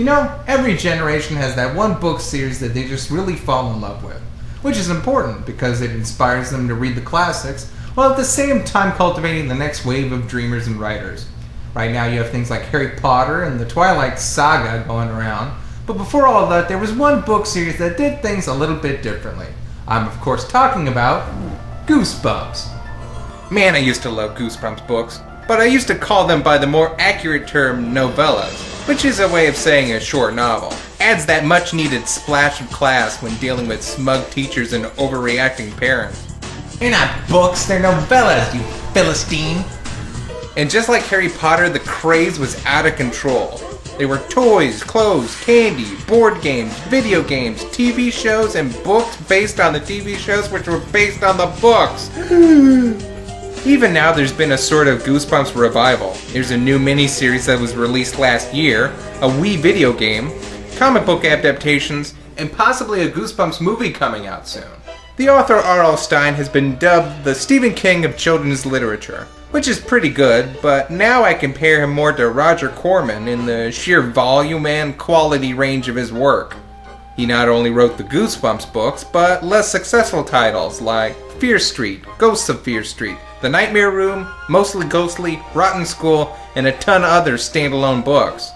You know, every generation has that one book series that they just really fall in love with, which is important because it inspires them to read the classics, while at the same time cultivating the next wave of dreamers and writers. Right now you have things like Harry Potter and the Twilight Saga going around, but before all of that there was one book series that did things a little bit differently. I'm of course talking about Goosebumps. Man, I used to love Goosebumps books, but I used to call them by the more accurate term novellas, which is a way of saying a short novel. Adds that much needed splash of class when dealing with smug teachers and overreacting parents. They're not books, they're novellas, you Philistine. And just like Harry Potter, the craze was out of control. They were toys, clothes, candy, board games, video games, TV shows, and books based on the TV shows which were based on the books. Even now there's been a sort of Goosebumps revival. There's a new miniseries that was released last year, a Wii video game, comic book adaptations, and possibly a Goosebumps movie coming out soon. The author R.L. Stine has been dubbed the Stephen King of children's literature, which is pretty good, but now I compare him more to Roger Corman in the sheer volume and quality range of his work. He not only wrote the Goosebumps books, but less successful titles like Fear Street, Ghosts of Fear Street, The Nightmare Room, Mostly Ghostly, Rotten School, and a ton of other standalone books.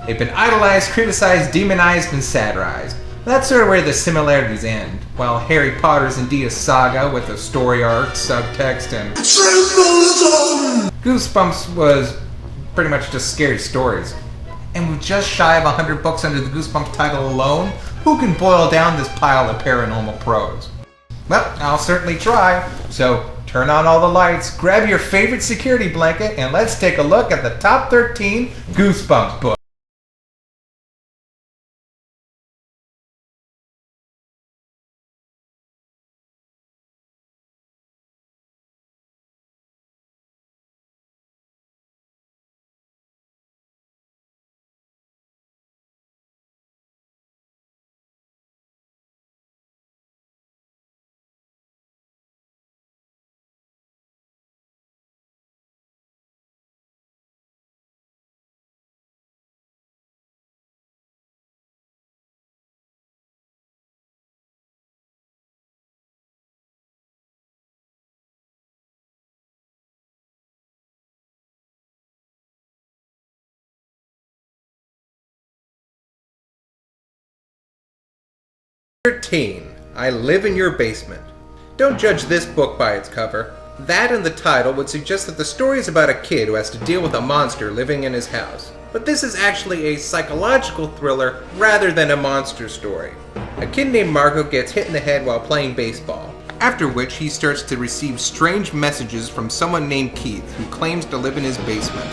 They've been idolized, criticized, demonized, and satirized. That's sort of where the similarities end. While Harry Potter's indeed a saga with a story arc, subtext, and symbolism, Goosebumps was pretty much just scary stories. And with just shy of 100 books under the Goosebumps title alone, who can boil down this pile of paranormal prose? Well, I'll certainly try. So turn on all the lights, grab your favorite security blanket, and let's take a look at the top 13 Goosebumps books. I Live in Your Basement. Don't judge this book by its cover. That and the title would suggest that the story is about a kid who has to deal with a monster living in his house. But this is actually a psychological thriller rather than a monster story. A kid named Marco gets hit in the head while playing baseball, after which he starts to receive strange messages from someone named Keith who claims to live in his basement,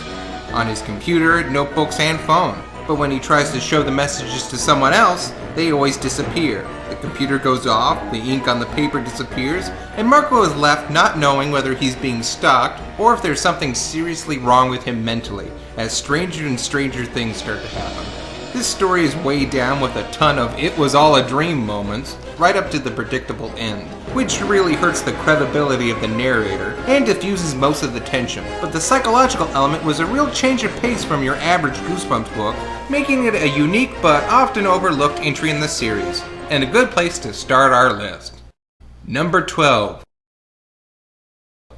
on his computer, notebooks, and phone. But when he tries to show the messages to someone else, they always disappear. The computer goes off, the ink on the paper disappears, and Marco is left not knowing whether he's being stalked or if there's something seriously wrong with him mentally, as stranger and stranger things start to happen. This story is weighed down with a ton of "it was all a dream" moments, right up to the predictable end, which really hurts the credibility of the narrator and diffuses most of the tension. But the psychological element was a real change of pace from your average Goosebumps book, making it a unique but often overlooked entry in the series, and a good place to start our list. Number 12.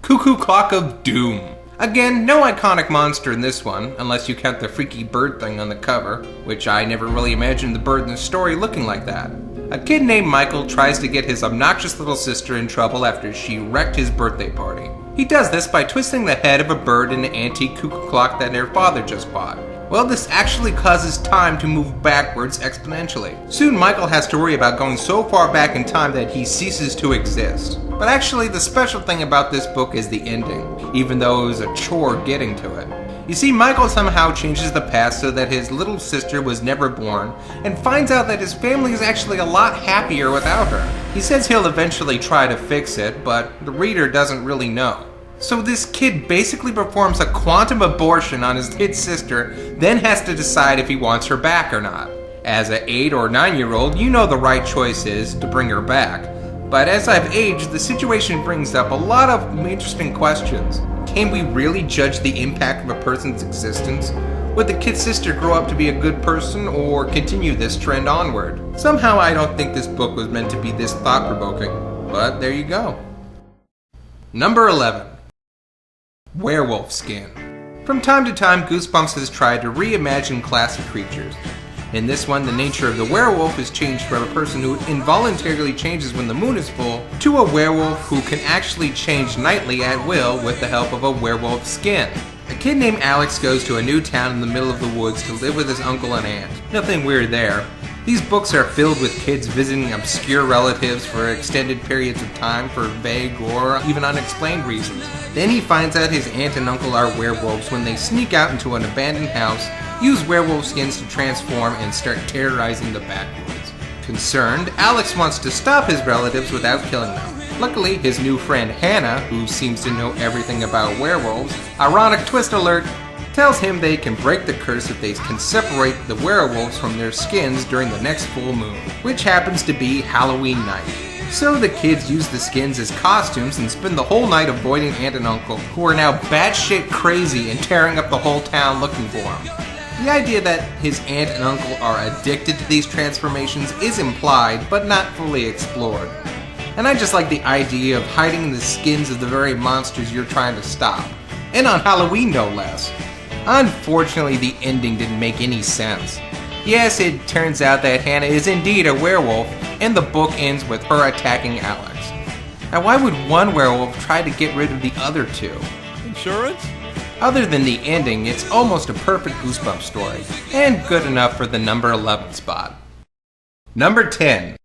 Kukukaka Doom. Again, no iconic monster in this one, unless you count the freaky bird thing on the cover, which I never really imagined the bird in the story looking like that. A kid named Michael tries to get his obnoxious little sister in trouble after she wrecked his birthday party. He does this by twisting the head of a bird in an antique cuckoo clock that their father just bought. Well, this actually causes time to move backwards exponentially. Soon Michael has to worry about going so far back in time that he ceases to exist. But actually, the special thing about this book is the ending, even though it was a chore getting to it. You see, Michael somehow changes the past so that his little sister was never born, and finds out that his family is actually a lot happier without her. He says he'll eventually try to fix it, but the reader doesn't really know. So this kid basically performs a quantum abortion on his kid sister, then has to decide if he wants her back or not. As an 8 or 9-year-old, you know the right choice is to bring her back. But as I've aged, the situation brings up a lot of interesting questions. Can we really judge the impact of a person's existence? Would the kid's sister grow up to be a good person or continue this trend onward? Somehow I don't think this book was meant to be this thought-provoking, but there you go. Number 11. Werewolf Skin. From time to time, Goosebumps has tried to reimagine classic creatures. In this one, the nature of the werewolf is changed from a person who involuntarily changes when the moon is full to a werewolf who can actually change nightly at will with the help of a werewolf skin. A kid named Alex goes to a new town in the middle of the woods to live with his uncle and aunt. Nothing weird there. These books are filled with kids visiting obscure relatives for extended periods of time for vague or even unexplained reasons. Then he finds out his aunt and uncle are werewolves when they sneak out into an abandoned house, use werewolf skins to transform, and start terrorizing the backwoods. Concerned, Alex wants to stop his relatives without killing them. Luckily, his new friend Hannah, who seems to know everything about werewolves, ironic twist alert, tells him they can break the curse if they can separate the werewolves from their skins during the next full moon, which happens to be Halloween night. So the kids use the skins as costumes and spend the whole night avoiding aunt and uncle, who are now batshit crazy and tearing up the whole town looking for him. The idea that his aunt and uncle are addicted to these transformations is implied, but not fully explored. And I just like the idea of hiding the skins of the very monsters you're trying to stop. And on Halloween, no less. Unfortunately, the ending didn't make any sense. Yes, it turns out that Hannah is indeed a werewolf, and the book ends with her attacking Alex. Now, why would one werewolf try to get rid of the other two? Insurance? Other than the ending, it's almost a perfect Goosebumps story, and good enough for the number 11 spot. Number 10.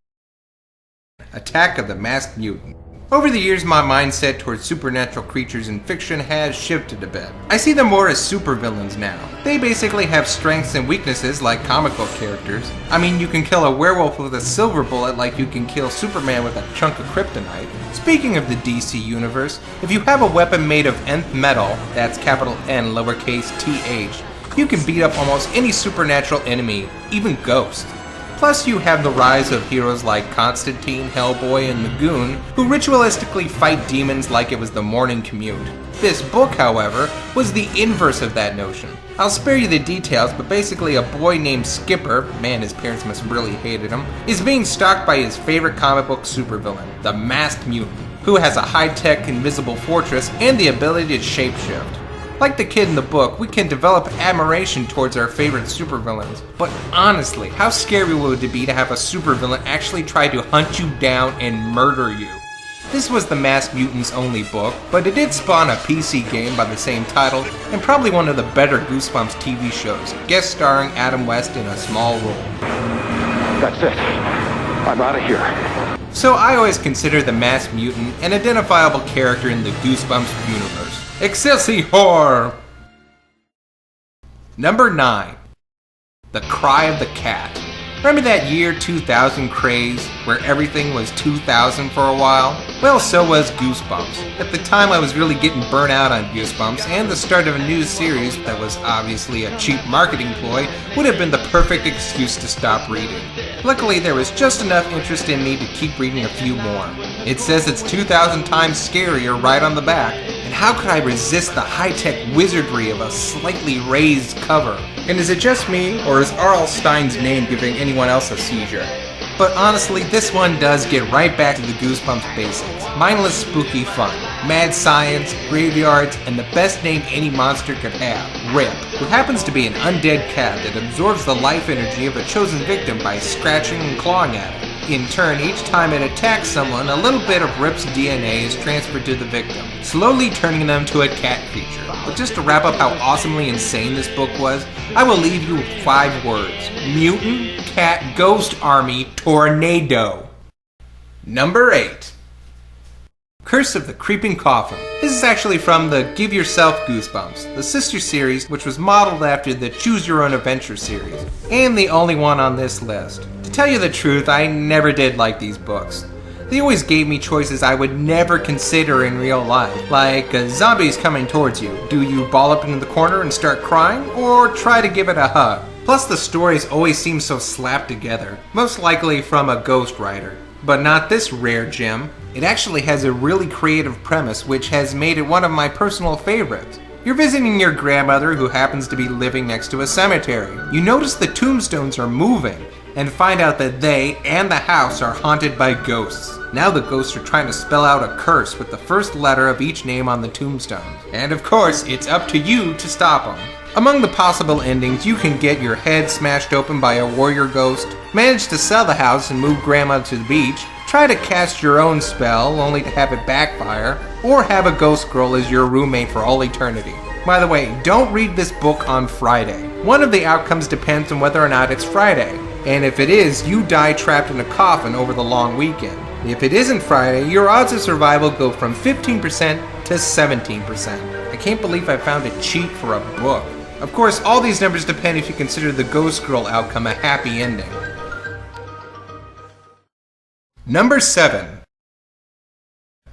Attack of the Masked Mutant. Over the years, my mindset towards supernatural creatures in fiction has shifted a bit. I see them more as supervillains now. They basically have strengths and weaknesses like comic book characters. I mean, you can kill a werewolf with a silver bullet like you can kill Superman with a chunk of kryptonite. Speaking of the DC universe, if you have a weapon made of nth metal, that's capital N lowercase th, you can beat up almost any supernatural enemy, even ghosts. Plus, you have the rise of heroes like Constantine, Hellboy, and the Goon, who ritualistically fight demons like it was the morning commute. This book, however, was the inverse of that notion. I'll spare you the details, but basically a boy named Skipper, man, his parents must have really hated him, is being stalked by his favorite comic book supervillain, the Masked Mutant, who has a high-tech invisible fortress and the ability to shapeshift. Like the kid in the book, we can develop admiration towards our favorite supervillains. But honestly, how scary would it be to have a supervillain actually try to hunt you down and murder you? This was the Masked Mutant's only book, but it did spawn a PC game by the same title, and probably one of the better Goosebumps TV shows, guest starring Adam West in a small role. That's it. I'm out of here. So I always consider the Masked Mutant an identifiable character in the Goosebumps universe. Excelsior! Number 9. The Cry of the Cat. Remember that year 2000 craze, where everything was 2000 for a while? Well, so was Goosebumps. At the time I was really getting burnt out on Goosebumps, and the start of a new series that was obviously a cheap marketing ploy would have been the perfect excuse to stop reading. Luckily, there was just enough interest in me to keep reading a few more. It says it's 2,000 times scarier right on the back, and how could I resist the high-tech wizardry of a slightly raised cover? And is it just me, or is R.L. Stein's name giving anyone else a seizure? But honestly, this one does get right back to the Goosebumps basics. Mindless spooky fun, mad science, graveyards, and the best name any monster could have, Rip, who happens to be an undead cat that absorbs the life energy of a chosen victim by scratching and clawing at it. In turn, each time it attacks someone, a little bit of Rip's DNA is transferred to the victim, slowly turning them to a cat creature. But just to wrap up how awesomely insane this book was, I will leave you with 5 words. Mutant, Cat, Ghost Army, Tornado. Number 8. Curse of the Creeping Coffin. This is actually from the Give Yourself Goosebumps, the sister series which was modeled after the Choose Your Own Adventure series, and the only one on this list. To tell you the truth, I never did like these books. They always gave me choices I would never consider in real life, like zombies coming towards you. Do you ball up in the corner and start crying, or try to give it a hug? Plus the stories always seem so slapped together, most likely from a ghostwriter. But not this rare gem. It actually has a really creative premise which has made it one of my personal favorites. You're visiting your grandmother who happens to be living next to a cemetery. You notice the tombstones are moving and find out that they and the house are haunted by ghosts. Now the ghosts are trying to spell out a curse with the first letter of each name on the tombstone. And of course, it's up to you to stop them. Among the possible endings, you can get your head smashed open by a warrior ghost, manage to sell the house and move grandma to the beach, try to cast your own spell only to have it backfire, or have a ghost girl as your roommate for all eternity. By the way, don't read this book on Friday. One of the outcomes depends on whether or not it's Friday, and if it is, you die trapped in a coffin over the long weekend. If it isn't Friday, your odds of survival go from 15% to 17%. I can't believe I found a cheat for a book. Of course, all these numbers depend if you consider the Ghost Girl outcome a happy ending. Number 7.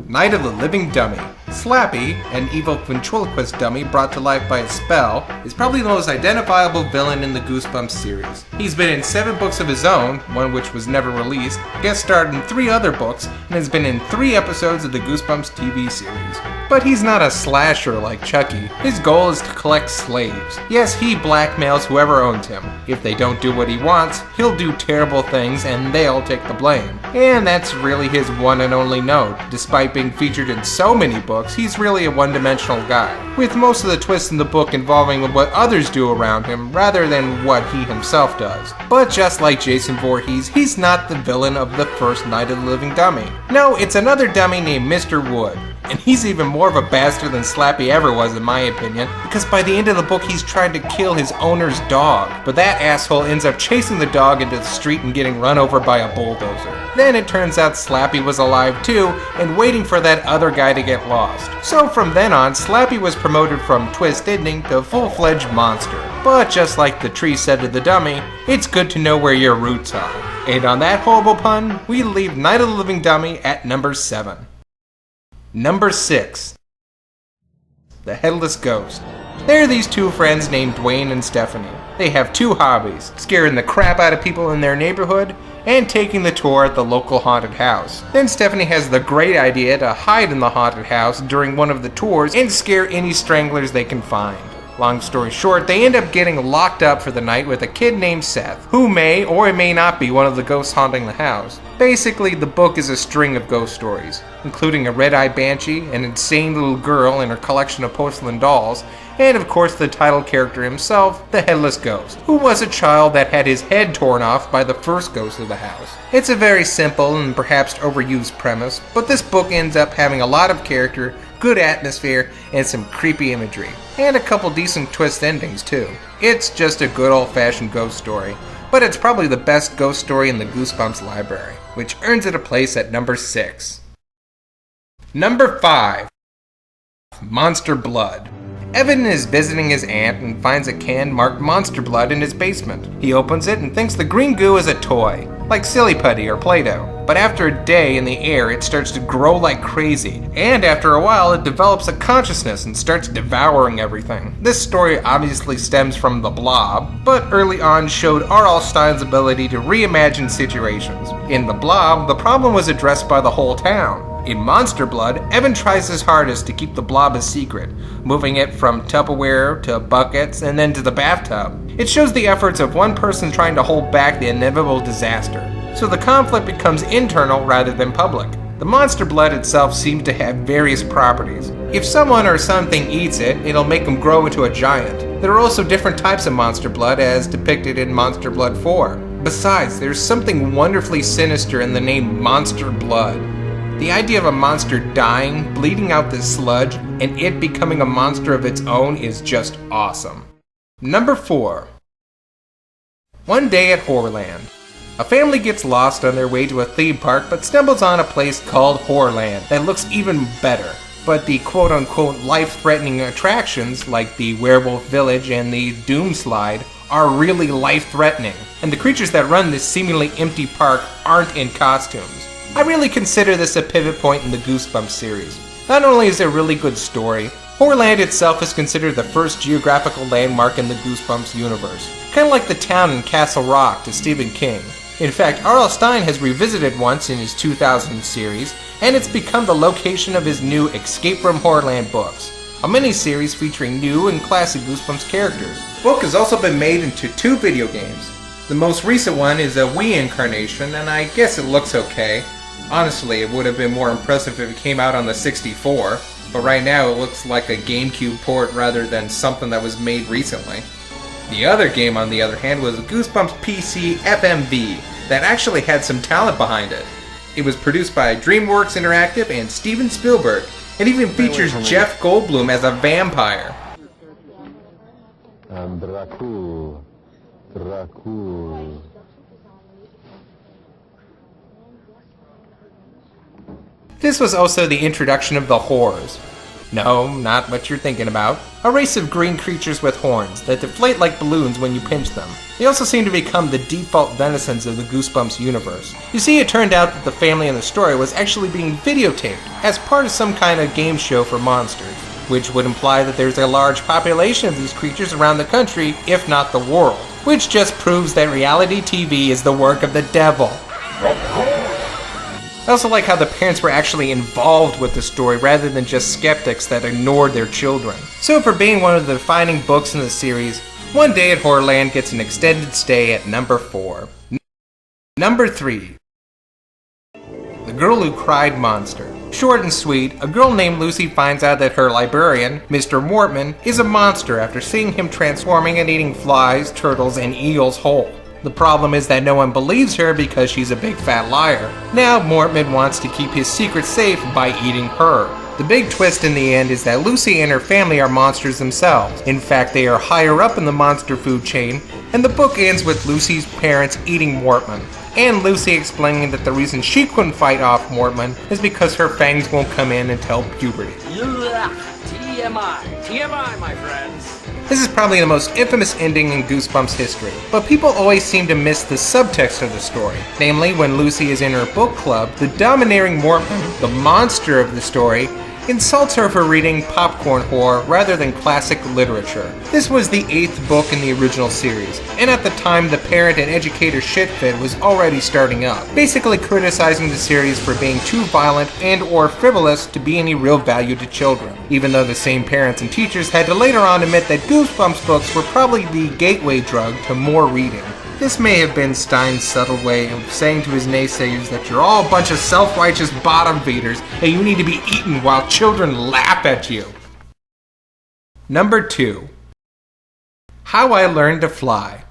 Night of the Living Dummy. Slappy, an evil ventriloquist dummy brought to life by a spell, is probably the most identifiable villain in the Goosebumps series. He's been in 7 books of his own, one which was never released, guest starred in 3 other books, and has been in 3 episodes of the Goosebumps TV series. But he's not a slasher like Chucky. His goal is to collect slaves. Yes, he blackmails whoever owns him. If they don't do what he wants, he'll do terrible things and they'll take the blame. And that's really his one and only note. Despite being featured in so many books, he's really a one-dimensional guy, with most of the twists in the book involving what others do around him rather than what he himself does. But just like Jason Voorhees, he's not the villain of the first Night of the Living Dummy. No, it's another dummy named Mr. Wood. And he's even more of a bastard than Slappy ever was, in my opinion, because by the end of the book he's tried to kill his owner's dog, but that asshole ends up chasing the dog into the street and getting run over by a bulldozer. Then it turns out Slappy was alive too, and waiting for that other guy to get lost. So from then on, Slappy was promoted from twist ending to full-fledged monster. But just like the tree said to the dummy, it's good to know where your roots are. And on that horrible pun, we leave Night of the Living Dummy at number 7. Number 6. The Headless Ghost. There are these 2 friends named Dwayne and Stephanie. They have 2 hobbies: scaring the crap out of people in their neighborhood and taking the tour at the local haunted house. Then Stephanie has the great idea to hide in the haunted house during one of the tours and scare any stranglers they can find. Long story short, they end up getting locked up for the night with a kid named Seth, who may or may not be one of the ghosts haunting the house. Basically, the book is a string of ghost stories, including a red-eyed banshee, an insane little girl and her collection of porcelain dolls, and of course the title character himself, the Headless Ghost, who was a child that had his head torn off by the first ghost of the house. It's a very simple and perhaps overused premise, but this book ends up having a lot of character, good atmosphere, and some creepy imagery. And a couple decent twist endings too. It's just a good old-fashioned ghost story, but it's probably the best ghost story in the Goosebumps library, which earns it a place at number 6. Number 5. Monster Blood. Evan is visiting his aunt and finds a can marked Monster Blood in his basement. He opens it and thinks the green goo is a toy, like Silly Putty or Play-Doh. But after a day in the air, it starts to grow like crazy, and after a while it develops a consciousness and starts devouring everything. This story obviously stems from The Blob, but early on showed R.L. Stine's ability to reimagine situations. In The Blob, the problem was addressed by the whole town. In Monster Blood, Evan tries his hardest to keep the blob a secret, moving it from Tupperware to buckets and then to the bathtub. It shows the efforts of one person trying to hold back the inevitable disaster, so the conflict becomes internal rather than public. The Monster Blood itself seems to have various properties. If someone or something eats it, it'll make them grow into a giant. There are also different types of Monster Blood as depicted in Monster Blood 4. Besides, there's something wonderfully sinister in the name Monster Blood. The idea of a monster dying, bleeding out this sludge, and it becoming a monster of its own is just awesome. Number 4. One day at HorrorLand. A family gets lost on their way to a theme park but stumbles on a place called HorrorLand that looks even better. But the quote-unquote life-threatening attractions like the Werewolf Village and the Doom Slide are really life-threatening, and the creatures that run this seemingly empty park aren't in costumes. I really consider this a pivot point in the Goosebumps series. Not only is it a really good story, HorrorLand itself is considered the first geographical landmark in the Goosebumps universe, kind of like the town in Castle Rock to Stephen King. In fact, R.L. Stine has revisited once in his 2000 series, and it's become the location of his new Escape from Horrorland books. a miniseries featuring new and classic Goosebumps characters. The book has also been made into 2 video games. The most recent one is a Wii incarnation, and I guess it looks okay. Honestly, it would have been more impressive if it came out on the 64, but right now it looks like a GameCube port rather than something that was made recently. The other game, on the other hand, was Goosebumps PC FMV that actually had some talent behind it. It was produced by DreamWorks Interactive and Steven Spielberg. It even features Jeff Goldblum as a vampire. Dracul. This was also the introduction of the Horrors. No, not what you're thinking about. A race of green creatures with horns that deflate like balloons when you pinch them. They also seem to become the default denizens of the Goosebumps universe. You see, it turned out that the family in the story was actually being videotaped as part of some kind of game show for monsters, which would imply that there's a large population of these creatures around the country, if not the world, which just proves that reality TV is the work of the devil. I also like how the parents were actually involved with the story rather than just skeptics that ignored their children. So for being one of the defining books in the series, One Day at HorrorLand gets an extended stay at number 4. Number 3. The Girl Who Cried Monster. Short and sweet, a girl named Lucy finds out that her librarian, Mr. Mortman, is a monster after seeing him transforming and eating flies, turtles, and eels whole. The problem is that no one believes her because she's a big fat liar. Now Mortman wants to keep his secret safe by eating her. The big twist in the end is that Lucy and her family are monsters themselves. In fact, they are higher up in the monster food chain, and the book ends with Lucy's parents eating Mortman, and Lucy explaining that the reason she couldn't fight off Mortman is because her fangs won't come in until puberty. TMI, my friends. This is probably the most infamous ending in Goosebumps history, but people always seem to miss the subtext of the story. Namely, when Lucy is in her book club, the domineering Mortman, the monster of the story, insults her for reading popcorn horror rather than classic literature. This was the 8th book in the original series, and at the time the parent and educator shitfit was already starting up, basically criticizing the series for being too violent and or frivolous to be any real value to children, even though the same parents and teachers had to later on admit that Goosebumps books were probably the gateway drug to more reading. This may have been Stein's subtle way of saying to his naysayers that you're all a bunch of self-righteous bottom feeders and you need to be eaten while children laugh at you. Number 2. How I Learned to Fly.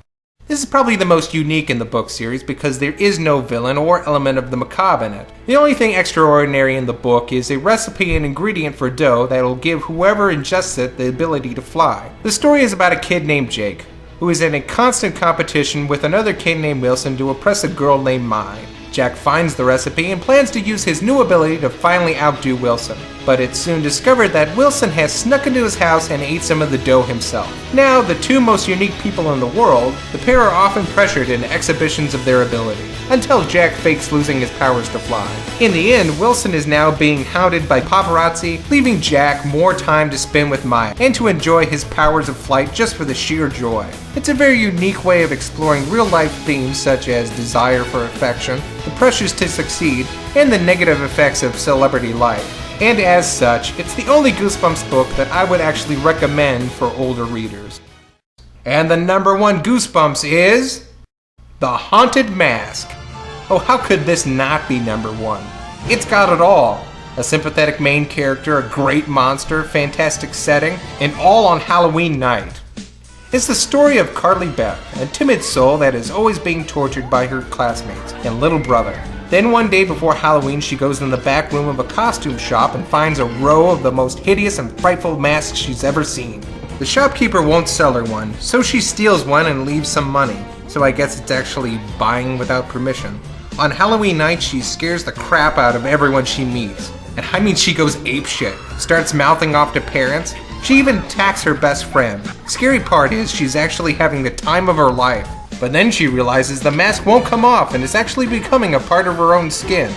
This is probably the most unique in the book series because there is no villain or element of the macabre in it. The only thing extraordinary in the book is a recipe and ingredient for dough that will give whoever ingests it the ability to fly. The story is about a kid named Jake, who is in a constant competition with another kid named Wilson to impress a girl named Mai. Jack finds the recipe and plans to use his new ability to finally outdo Wilson, but it's soon discovered that Wilson has snuck into his house and ate some of the dough himself. Now, the two most unique people in the world, the pair are often pressured in exhibitions of their ability, until Jack fakes losing his powers to fly. In the end, Wilson is now being hounded by paparazzi, leaving Jack more time to spend with Maya, and to enjoy his powers of flight just for the sheer joy. It's a very unique way of exploring real-life themes such as desire for affection, the pressures to succeed, and the negative effects of celebrity life. And as such, it's the only Goosebumps book that I would actually recommend for older readers. And the number 1 Goosebumps is... The Haunted Mask. Oh, how could this not be number 1? It's got it all. A sympathetic main character, a great monster, fantastic setting, and all on Halloween night. It's the story of Carly Beth, a timid soul that is always being tortured by her classmates and little brother. Then one day before Halloween, she goes in the back room of a costume shop and finds a row of the most hideous and frightful masks she's ever seen. The shopkeeper won't sell her one, so she steals one and leaves some money. So I guess it's actually buying without permission. On Halloween night, she scares the crap out of everyone she meets. And I mean, she goes apeshit, starts mouthing off to parents. She even attacks her best friend. Scary part is she's actually having the time of her life. But then she realizes the mask won't come off and is actually becoming a part of her own skin.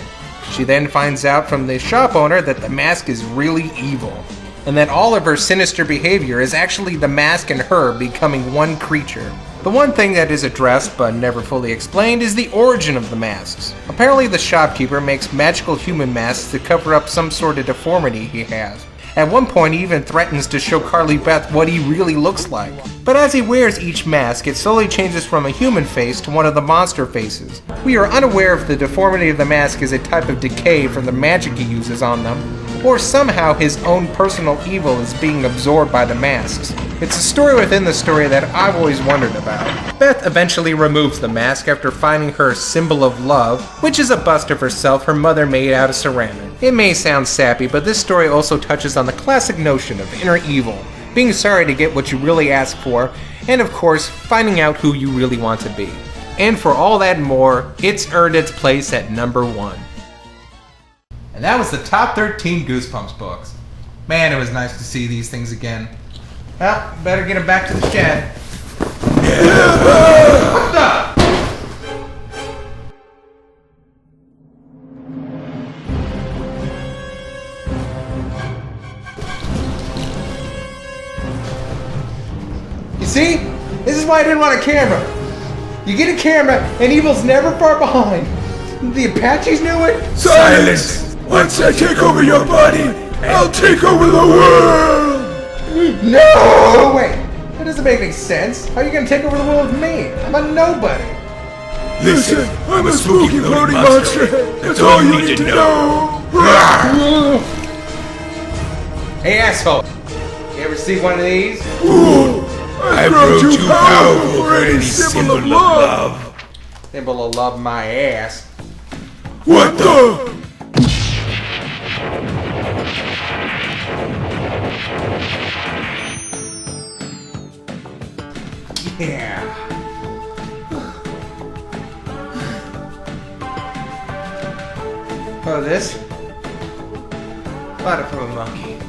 She then finds out from the shop owner that the mask is really evil, and that all of her sinister behavior is actually the mask and her becoming one creature. The one thing that is addressed but never fully explained is the origin of the masks. Apparently the shopkeeper makes magical human masks to cover up some sort of deformity he has. At one point, he even threatens to show Carly Beth what he really looks like. But as he wears each mask, it slowly changes from a human face to one of the monster faces. We are unaware if the deformity of the mask is a type of decay from the magic he uses on them, or somehow his own personal evil is being absorbed by the masks. It's a story within the story that I've always wondered about. Beth eventually removes the mask after finding her symbol of love, which is a bust of herself her mother made out of ceramic. It may sound sappy, but this story also touches on the classic notion of inner evil, being sorry to get what you really ask for, and of course, finding out who you really want to be. And for all that and more, it's earned its place at number 1. And that was the top 13 Goosebumps books. Man, it was nice to see these things again. Well, better get them back to the shed. What the? You see? This is why I didn't want a camera. You get a camera, and evil's never far behind. The Apaches knew it. Silence! Once I take over your body, I'll take over the world! No! Wait, that doesn't make any sense. How are you gonna take over the world with me? I'm a nobody. Listen, I'm a spooky floating monster. That's all you need to know. Hey, asshole. You ever see one of these? Ooh, I've grown too powerful for any symbol of love. Symbol of love my ass. What the? Yeah. Oh, this? Bought it from a monkey.